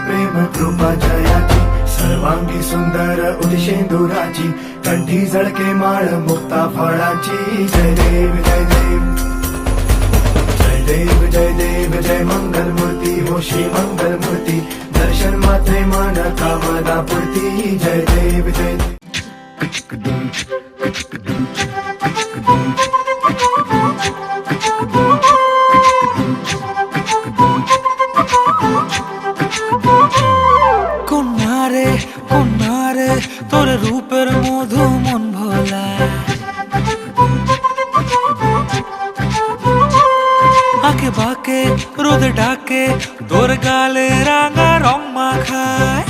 प्रेम कृपा जयाची सर्वांगी सुंदर उदिशेंदुराची कंठी झळके माळ मुक्ता फळाची जय देव जय देव जय देव जय देव जय मंगल मूर्ती हो श्री मंगल मूर्ती दर्शन मात्रे मन कामना पूर्ती जय देव जय देव কন্যারে তোর রূপের মধু মন ভোলা আঁকে বাঁকে রোদে ডাকে তোর গালে রাঙা রং মাখায়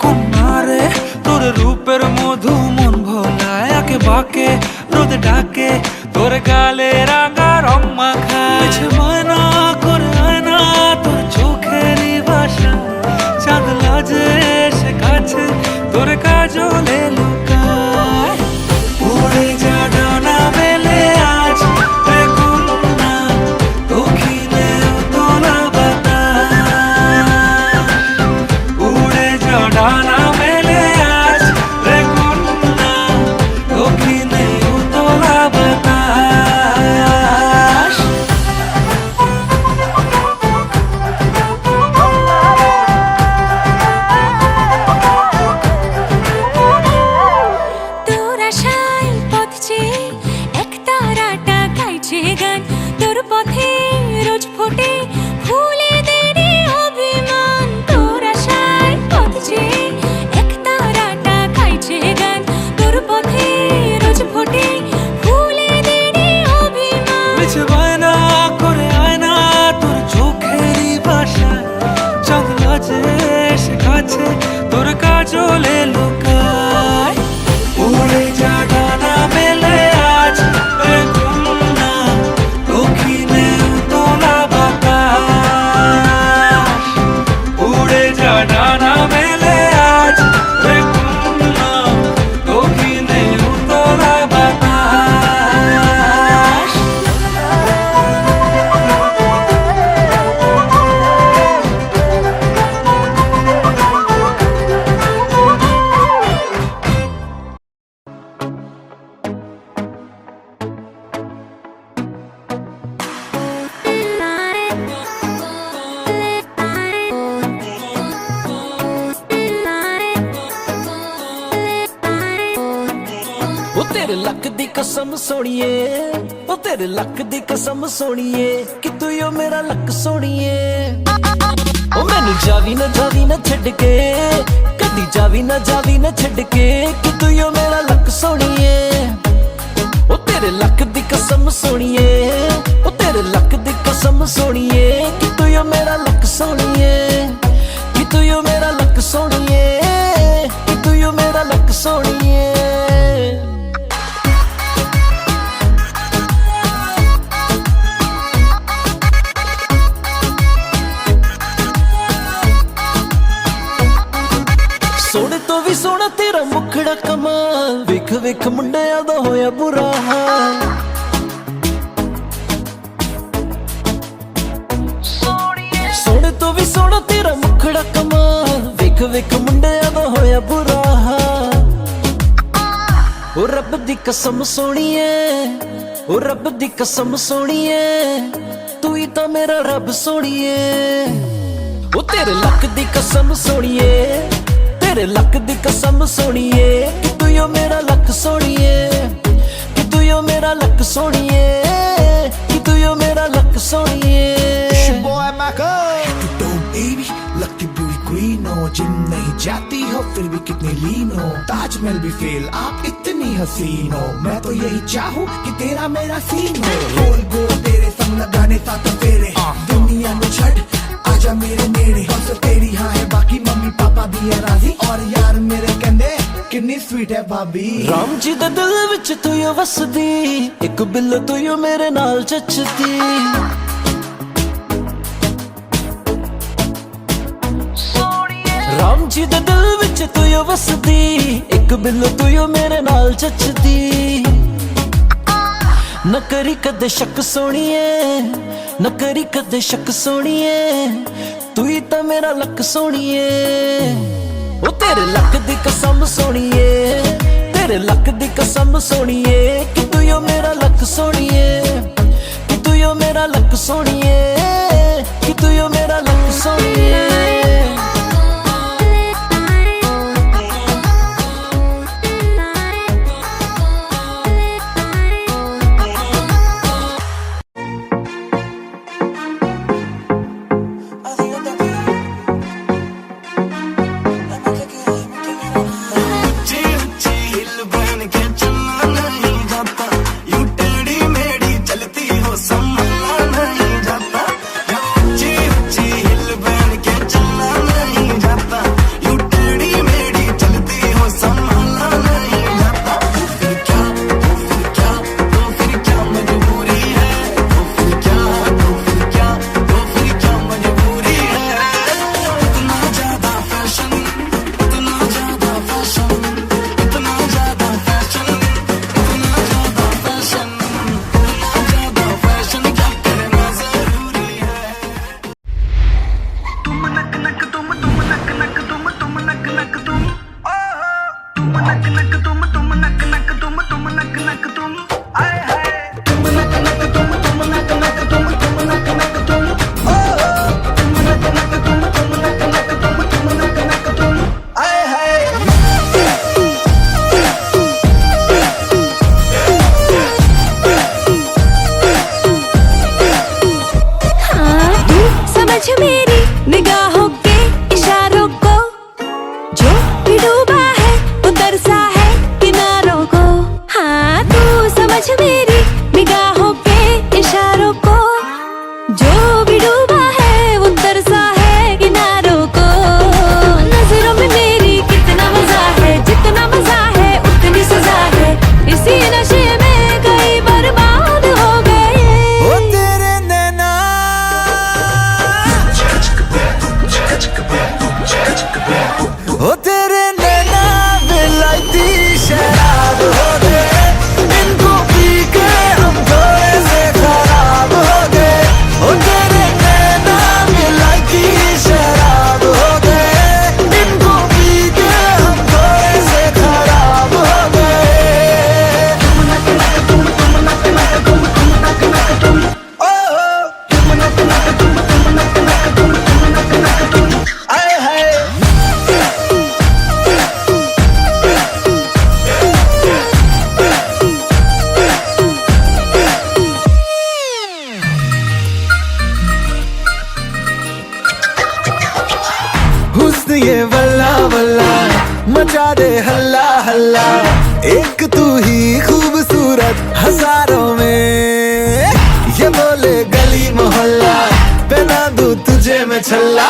কন্যারে তোর রূপের মধু মন ভোলায় আঁকে বাঁকে রোদে ডাকে তোর গালে রাঙা রং মাখায় ময়না করে আয়না তোর চোখেরই ভাষা চাঁদ লাজে এসে কাছে তোর কাজলে লুকায় উড়ে যা ডানা মেলে আজ রে কন্যা দক্ষিণে তোলা বাতাস উড়ে যা ডানা মেলে আজ রে কন্যা দক্ষিণে তোলা বাতাস তোর আশায় পথ চেয়ে এক তারাটা গাইছে গান তোর পথে রোজ ফোটে ফুলেদের অভিমান তোর আশায় পথ চেয়ে এক তারাটা গাইছে গান তোর পথে রোজ ফোটে ফুলেদের অভিমান মিছে বায়না করে আয়না তোর চোখেরই ভাষা চাঁদ লাজে এসে কাছে তোর কাজলে লুকায় উড়ে যা ডানা মেলে আজ রে কন্যা দক্ষিণে তোলা বাতাস উড়ে যা ডানা মেলে আজ রে কন্যা দক্ষিণে তোলা বাতাস ਉਹ ਤੇਰੇ ਲੱਕ ਦੀ ਕਸਮ ਸੋਣੀਏ ਉਹ ਤੇਰੇ ਲੱਕ ਦੀ ਕਸਮ ਸੋਣੀਏ ਕਿ ਤੂੰ ਓ ਮੇਰਾ ਲੱਕ ਸੋਣੀਏ ਉਹ ਮੈਨੂੰ ਜਾਵੀ ਨਾ ਛੱਡ ਕੇ ਕਦੀ ਜਾਵੀ ਨਾ ਛੱਡ ਕੇ ਕਿ ਤੂੰ ਓ ਮੇਰਾ ਲੱਕ ਸੋਣੀਏ ਉਹ ਤੇਰੇ ਲੱਕ ਦੀ ਕਸਮ ਸੋਣੀਏ ਉਹ ਤੇਰੇ ਲੱਕ ਦੀ ਕਸਮ ਸੋਣੀਏ ਕਿ ਤੂੰ ਓ ਮੇਰਾ ਲੱਕ ਸੋਣੀਏ ਕਿ ਤੂੰ ਓ ਮੇਰਾ ਲੱਕ ਸੋਣੀਏ ਕਿ ਤੂੰ ਓ ਮੇਰਾ ਲੱਕ ਸੋਣੀਏ ਸੋਹਣੇ ਤੋਂ ਵੀ ਸੋਹਣਾ ਤੇਰਾ ਮੁਖੜਾ ਕਮਾਲ ਵੇਖ ਵੇਖ ਮੁੰਡਿਆਂ ਦਾ ਹੋਇਆ ਬੁਰਾ ਹਾਲ ਸੋਹਣੇ ਤੋਂ ਵੀ ਸੋਹਣਾ ਤੇਰਾ ਮੁਖੜਾ ਕਮਾਲ ਵੇਖ ਵੇਖ ਮੁੰਡਿਆਂ ਦਾ ਹੋਇਆ ਬੁਰਾ ਹਾਲ ਉਹ ਰੱਬ ਦੀ ਕਸਮ ਸੋਹਣੀਏ ਉਹ ਰੱਬ ਦੀ ਕਸਮ ਸੋਹਣੀਏ ਤੂੰ ਹੀ ਤਾਂ ਮੇਰਾ ਰੱਬ ਸੋਹਣੀਏ ਉਹ ਤੇਰੇ ਲੱਕ ਦੀ ਕਸਮ ਸੋਹਣੀਏ तेरे लक दी कसम सोनिए कि तू यो मेरा लक सोनिए कि तू यो मेरा लक सोनिए कि तू यो मेरा luck सोनिए It's your boy Michael तू तो baby लगती beauty queen हो जिम नहीं जाती हो फिर भी कितनी लीन हो ताजमहल भी फेल आप इतनी हसीन हो मैं तो यही चाहूँ कि तेरा मेरा सीन हो गोल गोल तेरे संग लगाने साथ फेरे दुनिया में छड़ आजा मेरे नेड़े बस तेरी हाँ है बाकी मम्मी पापा भी है राजी और यार मेरे कहंदे कितनी स्वीट है भाभी राम जी दे दिल विच तू यो वसदी एक बिल्लो तू यो मेरे नाल चचदी राम जी दे दिल विच तू यो वसदी एक बिल्लो तू यो मेरे नाल चचदी न करी कदे शक सोनिए, न करी कदे शक सोनिए, तू ही तो मेरा लक सोनिए। ओ तेरे लक दी कसम सोनिए, तेरे लक दी कसम सोनिए, कि तू यो मेरा लक सोनिए, कि तू यो मेरा लक सोनिए, कि तू यो मेरा लक सोनिए। मेरी निगाहों के इशारों को, जो भी डूबा है वो तरसा है किनारों को। हाँ तू समझ मेरी निगाहों के इशारों को, जो भी डूबा है वो तरसा है किनारों को। नजरों में मेरी कितना मजा है, जितना मजा है उतनी सजा है, इसी नशे में कई बर्बाद हो गए। ओ तेरे नैना ओ तेरे नैना विलायती शराब हो गए, इनको पी के हम थोड़े से खराब हो गए। ओ तेरे नैना विलायती शराब हो गए, इनको पी के हम थोड़े से खराब हो गए। आए हाय हुस्न ये वल्ला वल्ला मचा दे हल्ला हल्ला, एक तू ही खूबसूरत हजारों में। ये बोले गली मोहल्ला पहना दूं तुझे मैं छल्ला,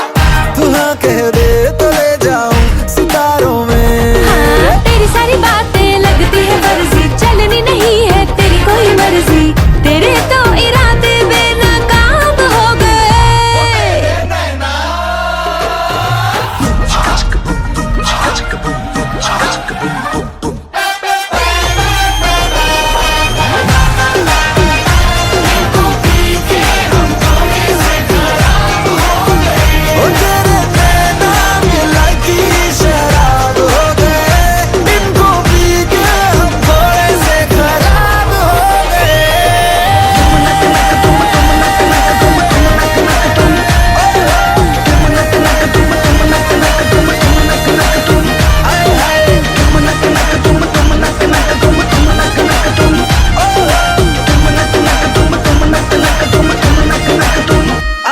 तू हाँ कह दे तो ले जाऊं सितारों में। हाँ, तेरी सारी बातें लगती है फर्जी, चलनी नहीं है तेरी कोई मर्जी, तेरे तो इरादे बेनकाब हो गए। ओ तेरे नैना विलायती शराब हो गए, इनको पी के हम थोड़े से खराब हो गए।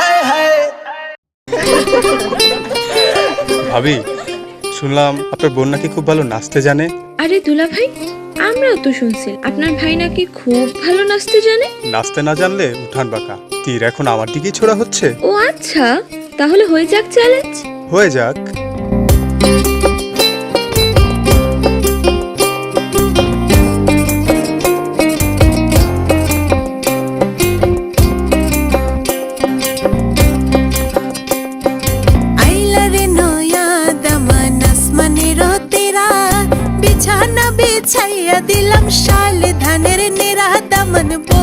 आए हाय आए हाय। ভাবি, শুনলাম আপনার বোন নাকি খুব ভালো নাচতে জানে। আরে দুলা ভাই, আমরাও তো শুনছি আপনার ভাই নাকি খুব ভালো নাচতে জানে। নাচতে না জানলে উঠান বাঁকা, তীর এখন আমার দিকেই ছোড়া হচ্ছে। ও আচ্ছা, তাহলে হয়ে যাক চ্যালেঞ্জ। হয়ে যাক। बिछाना बिछाइया दिलम शाल धानेर निरा दमन बो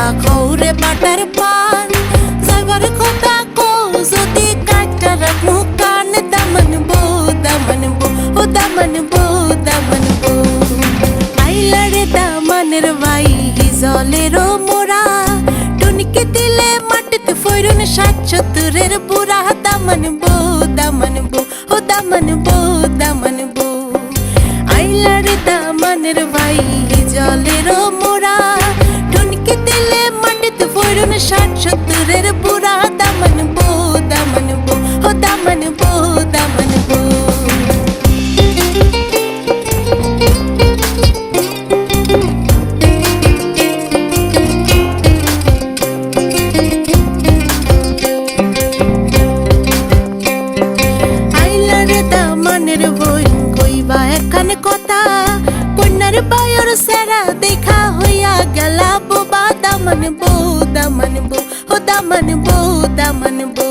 কথা খৌরে বাটার পান যাবার কথা কো যদি কাটা রাখমু কান দামন বো ও দামন বো আইলারে দামনের ভাই জলেরও মোরা টুনকে দিলে মাটিতে ফইরুন ৭৭-এর বুড়া দামন বো ও দামন বো আইলারে দামনের ভাই জলেরও মোরা টুনকে দিলে মাটিতে ফইরুন ৬০-৭০-এর বুড়া দামন বো ও দামন বো কথা কন্যার বায়র সেরা দেখা হইয়া গেলা বোবা দামন বো ও দামন বো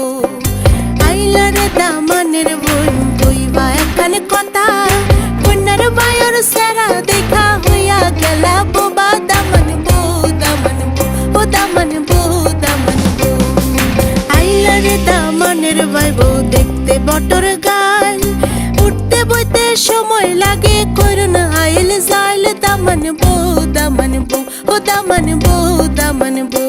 আইলারে দামনের বোন কইবা এখানে কথা কন্যার বায়র সেরা দেখা হইয়া গেলা বোবা দামন বো ও দামন বো আইলারে দামনের ভাইবো দেখতে বটর গাল উঠতে বইতে সময় লাগে করুন আইল জাইল দামন বো ও দামন বো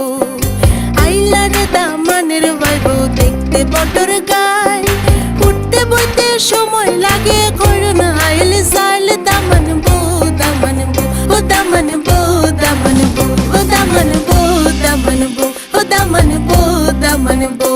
আইলারে দামনের ভাইবো দেখতে বটর গাল উঠতে বইতে সময় লাগে করুন আইল জাইল দামন বো ও দামন বো ও দামন বো ও দামন বো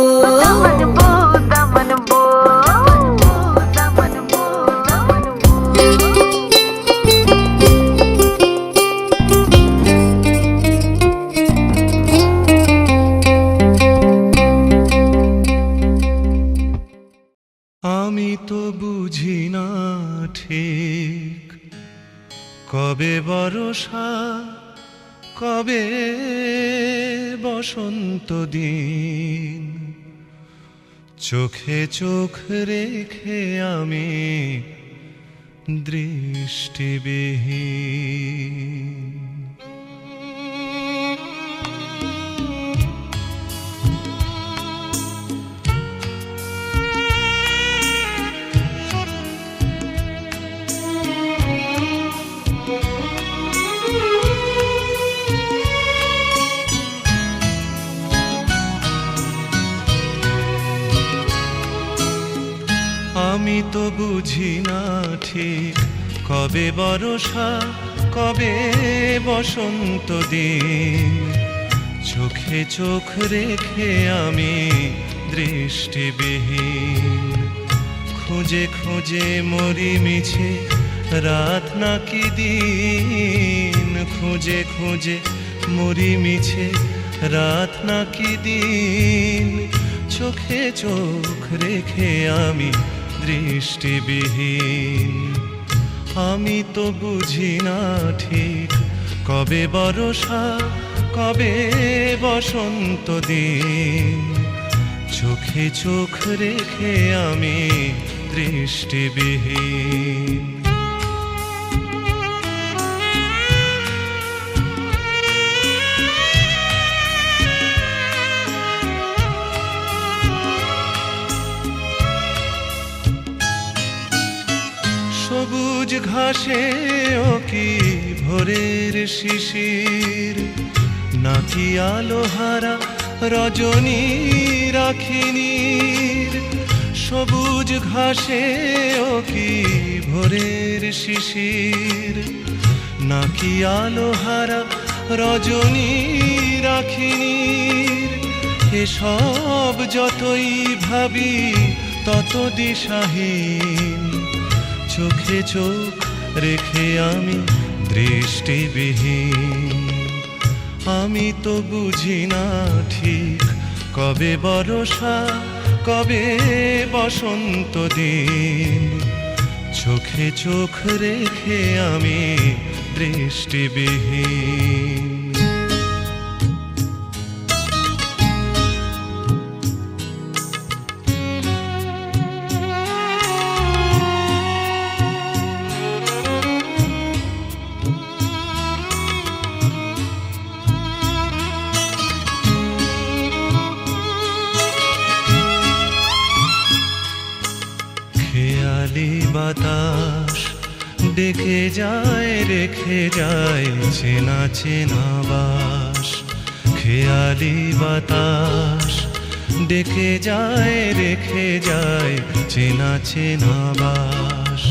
আমি তো বুঝি না ঠিক কবে বর্ষা কবে বসন্ত দিন চোখে চোখ রেখে আমি দৃষ্টিবিহীন আমি তো বুঝি না ঠিক কবে বর্ষা কবে বসন্ত দিন চোখে চোখ রেখে আমি দৃষ্টিবিহীন খুঁজে খুঁজে মরি মিছে রাত নাকি দিন খুঁজে খুঁজে মরি মিছে রাত নাকি দিন চোখে চোখ রেখে আমি দৃষ্টিবিহীন আমি তো বুঝি না ঠিক কবে বর্ষা কবে বসন্ত দিন চোখে চোখ রেখে আমি দৃষ্টিবিহীন সবুজ ঘাসে ও কি ভোরের শিশির নাকি আলোহারা রজনী রাখিনীর সবুজ ঘাসে ও কি ভোরের শিশির নাকি আলোহারা রজনী রাখিনীর এসব যতই ভাবি তত দিশাহীন চোখে চোখ রেখে আমি দৃষ্টিবিহীন আমি তো বুঝি না ঠিক কবে বর্ষা কবে বসন্ত দিন চোখে চোখ রেখে আমি দৃষ্টিবিহীন বাতাস ডেকে যায় রেখে যায় চেনা চেনা বাস। খেয়ালি বাতাস ডেকে যায় রেখে যায় চেনা চেনা বাস।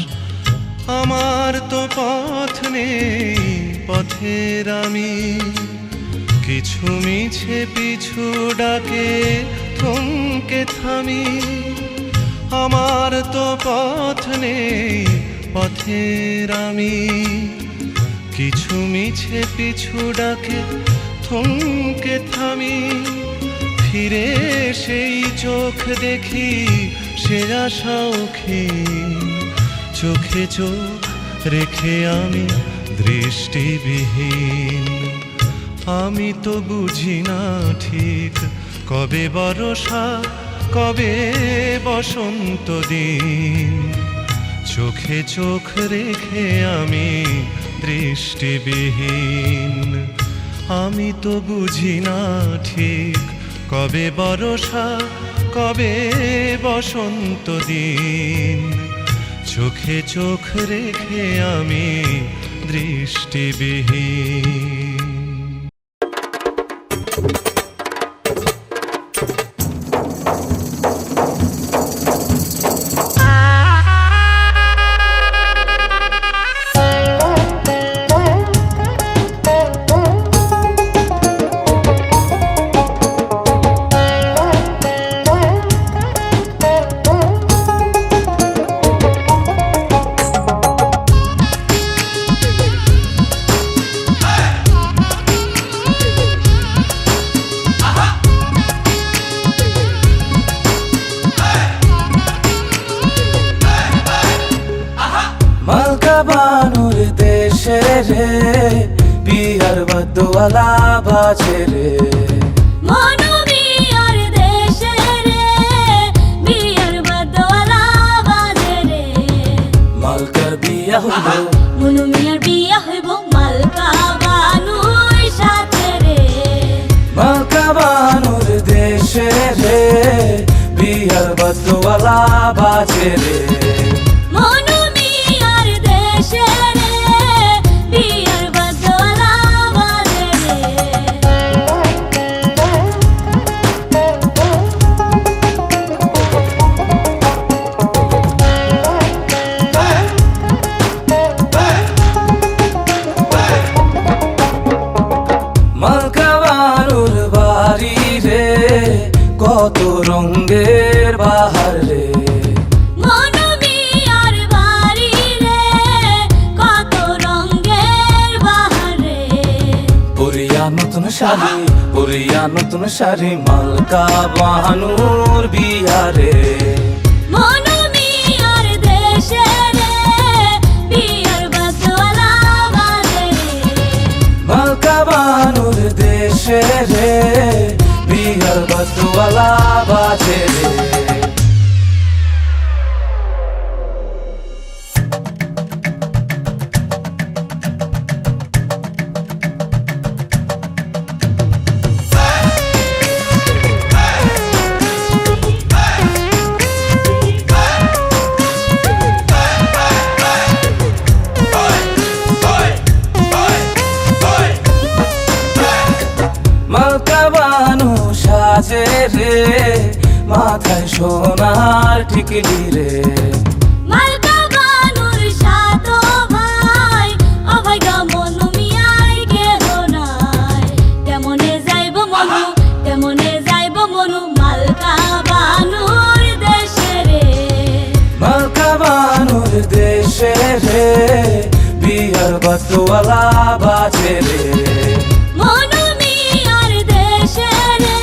আমার তো পথ নেই পথের আমি, কিছু মিছে পিছু ডাকে থমকে থামি। আমার তো পথ নেই পথের আমি, কিছু মিছে পিছু ডাকে থমকে থামি। ফিরে সেই চোখ দেখি সে আশাও চোখে চোখ রেখে আমি দৃষ্টিবিহীন। আমি তো বুঝি না ঠিক কবে বর্ষা কবে বসন্ত দিন। চোখে চোখ রেখে আমি দৃষ্টিবিহীন। আমি তো বুঝি না ঠিক কবে বর্ষা কবে বসন্ত দিন। চোখে চোখ রেখে আমি দৃষ্টিবিহীন। বানুর দেশে রে বিহার বদওয়ালা বাজে রে। মনু বিয়ার দেশে রে বিয়ার বদওয়ালা বাজে রে। মালকার বিয়া হইব মনু মিয়ার বিয়া হইব মালকা বানুর সাথে রে। মালকা বানুর দেশে রে বিহার বদওয়ালা বাজে রে। মনু মিয়ার দেশে রে বিয়ার বদওয়ালা বাজে রে। মালকা বানুর বাড়ি রে কত রঙের বাহার রে। মনু মিয়ার বাড়ি রে কত রঙের বাহার রে। পরিয়া নতুন শাড়ি পরিয়া নতুন শাড়ি মালকা বানুর বিহারে। মনু মিয়ার দেশে রে বিয়ার বদওয়ালা বাজে রে। মালকা বানুর দেশে রে বিহার বদওয়ালা বাজে রে। মালকা বানু সাজে রে মাথায় সোনার টিকলি রে। মালকা বানুর সাতো ভাই অভয় গা মনু মিয়ার কেহ নাই। কেমনে যাইব মনু কেমনে যাইব মনু মালকা বানুর দেশে রে। মালকা বানুর দেশে রে বিহার বদওয়ালা বাজে রে। মনু মিয়ার দেশে রে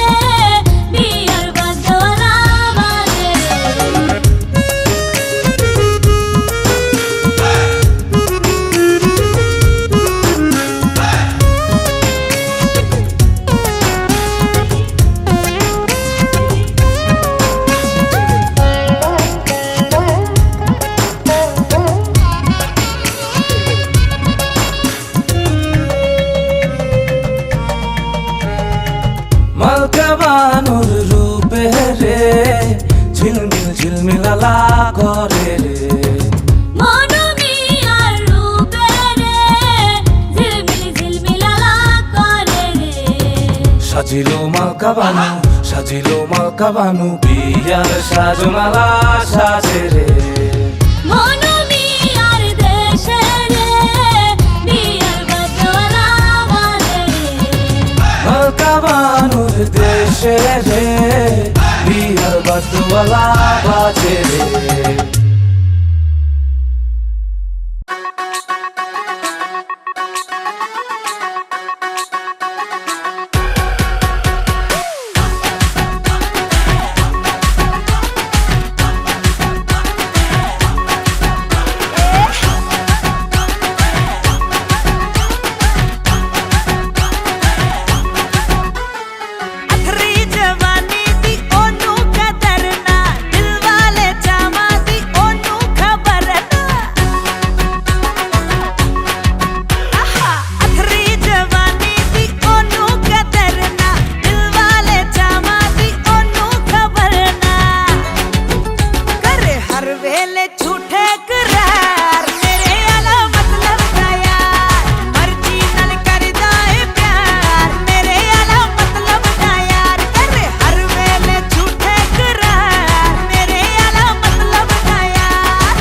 বিয়ার বদওয়ালা বাজে রে। মালকা বানুর রূপে রে ঝিলমিল ঝিলমিলালা করে রে। মাকাবানু সাজিলো মাকাবানু বিয়ার সাজমালা সাজে রে মনোমিয়ার দেশে রে বিয়ার বদলা বাজে মাকাবানুর দেশে রে বিয়ার বদলা বাজে রে अखरी जवानी दी ओनू कदर ना दिल वाले चामा दी ओनू खबर ना आहा अखरी जवानी दी ओनू कदर ना दिल वाले चामा दी ओनू खबर ना करे हर वेले झूठे करार मेरे आला मतलब का यार मर्जी नाल करदा है प्यार मेरे आला मतलब का यार करे हर वेले झूठे करार मेरे आला मतलब का यार